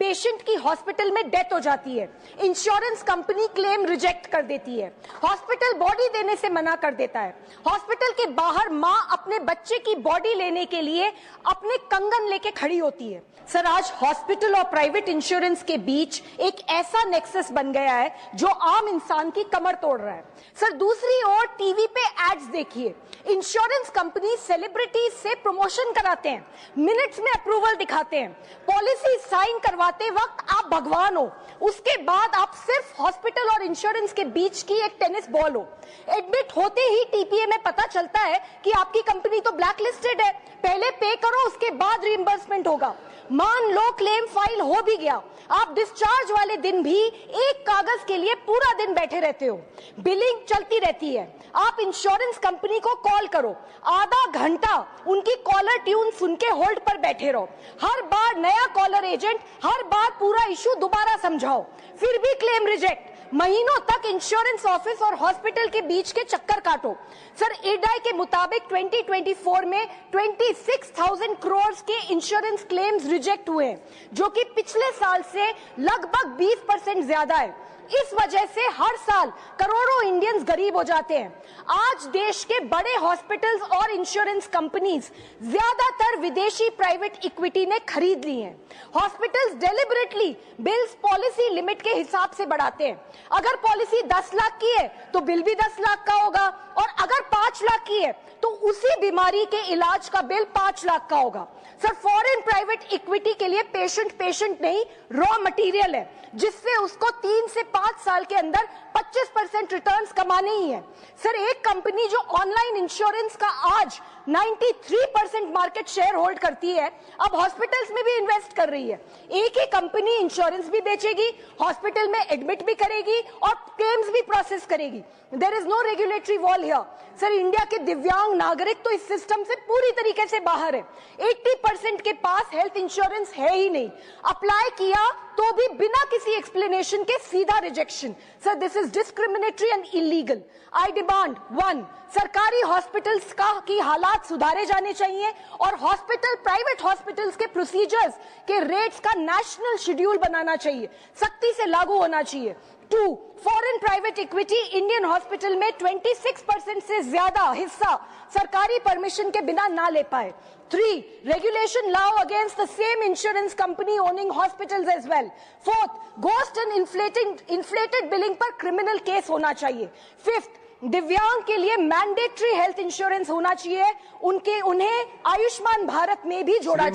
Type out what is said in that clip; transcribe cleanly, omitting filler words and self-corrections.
Patient की hospital में death हो जाती है, इंश्योरेंस कंपनी क्लेम रिजेक्ट कर देती है, हॉस्पिटल बॉडी देने से मना कर देता है, हॉस्पिटल के बाहर मां अपने बच्चे की बॉडी लेने के लिए अपने कंगन लेके खड़ी होती है। सर, आज हॉस्पिटल और प्राइवेट इंश्योरेंस के बीच एक ऐसा नेक्सस बन गया है जो आम इंसान की कमर तोड़ रहा है। सर, दूसरी ओर टीवी पे एड्स देखिए, इंश्योरेंस कंपनी सेलिब्रिटीज से प्रमोशन कराते हैं, मिनट्स में अप्रूवल दिखाते हैं, पॉलिसी साइन करवाते वक्त आप भगवान हो, उसके बाद आप सिर्फ हॉस्पिटल और इंश्योरेंस के बीच की एक टेनिस बॉल हो। एडमिट होते ही टीपीए में पता चलता है कि आपकी कंपनी तो ब्लैक लिस्टेड है, पहले पे करो उसके बाद रिइंबर्समेंट होगा। मान लो क्लेम फाइल हो भी गया, आप डिस्चार्ज वाले दिन भी एक कागज के लिए पूरा दिन बैठे रहते हो, बिलिंग चलती रहती है। आप इंश्योरेंस कंपनी को कॉल करो, आधा घंटा उनकी कॉलर ट्यून सुन के होल्ड पर बैठे रहो, हर बार नया कॉलर एजेंट, हर बार पूरा इशू दोबारा समझाओ, फिर भी क्लेम रिजेक्ट। महीनों तक इंश्योरेंस ऑफिस और हॉस्पिटल के बीच के चक्कर काटो। सर, इरडाई के मुताबिक 2024 में 26,000 करोड़ के इंश्योरेंस क्लेम्स रिजेक्ट हुए हैं, जो कि पिछले साल से लगभग 20% ज्यादा है। इस वजह से हर साल करोड़ों इंडियंस गरीब हो जाते हैं। आज देश के बड़े हॉस्पिटल्स और इंश्योरेंस कंपनीज ज्यादातर विदेशी प्राइवेट इक्विटी ने खरीद ली हैं। Hospitals deliberately bills policy limit के हिसाब से बढ़ाते हैं। अगर पॉलिसी 10 लाख की है तो बिल भी 10 लाख का होगा, और अगर 5 लाख की है तो उसी बीमारी के इलाज का बिल 5 लाख का होगा। सर, फॉरेन प्राइवेट इक्विटी के लिए पेशेंट नहीं, रॉ मटेरियल है, जिससे उसको 3 से 5 साल के अंदर 25% रिटर्न्स कमाने ही है। सर, एक कंपनी जो ऑनलाइन इंश्योरेंस का आज 93% मार्केट शेयर होल्ड करती है, अब हॉस्पिटल्स में भी इन्वेस्ट कर रही है। एक ही कंपनी इंश्योरेंस भी बेचेगी, हॉस्पिटल में एडमिट भी करेगी और क्लेम्स भी प्रोसेस करेगी। There is no regulatory wall here. Sir, India के दिव्यांग नागरिक तो इस सिस्टम से पूरी तरीके से बाहर है। 80% के पास हेल्थ इंश्योरेंस है ही नहीं, अप्लाई किया तो भी बिना किसी एक्सप्लेनेशन के सीधा rejection. Sir, this is discriminatory and illegal. I demand 1, सरकारी हॉस्पिटल्स की हालात सुधारे जाने चाहिए और हॉस्पिटल, प्राइवेट हॉस्पिटल्स के प्रोसीजर्स के रेट्स का नेशनल शेड्यूल बनाना चाहिए, सख्ती से लागू होना चाहिए। 2, foreign private equity Indian hospital में 26% से ज्यादा हिस्सा सरकारी परमिशन के बिना ना ले पाए। 3, रेगुलेशन लाओ against the same insurance company owning hospitals as well. 4th, ghost and inflated billing पर क्रिमिनल केस होना चाहिए। 5th, दिव्यांग के लिए मैंडेटरी हेल्थ इंश्योरेंस होना चाहिए, उन्हें आयुष्मान भारत में भी जोड़ा